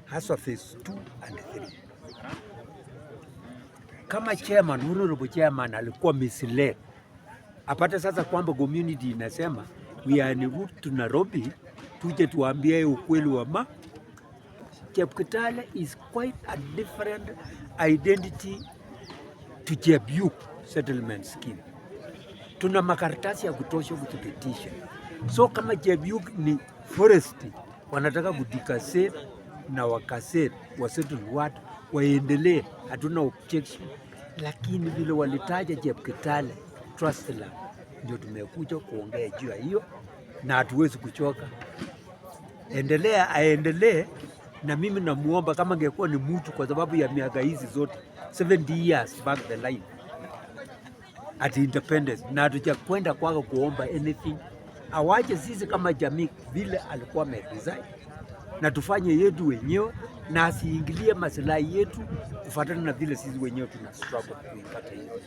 hasa phase 2 and 3. Kama chairman, honorable chairman alikuwa misled. Apate sasa kwamba community inasema we are en route to Nairobi, tuje tuambie ukweli wa Chepkitale is quite a different identity to Chebiuk settlement scheme. Tuna makaratasi ya kutosha kuthibitisha. So kama Chebiuk ni forest, wanataka kudikase na wakase wa settle watu waendelee, hatuna objection. Lakini vile walitaja Chepkitale trust land, ndio tumekuja kuongea juu ya hiyo, na hatuwezi kuchoka. Aendelee, na mimi namuomba kama angekuwa ni mtu, kwa sababu ya miaka hizi zote 70 years back the line at independence, na hatujakwenda kwako kuomba anything. Awaje sisi kama jamii vile alikuwa amedesign, na tufanye yetu wenyewe, na asiingilie maslahi yetu kufuatana na vile sisi wenyewe tuna struggle kuipata hiyo.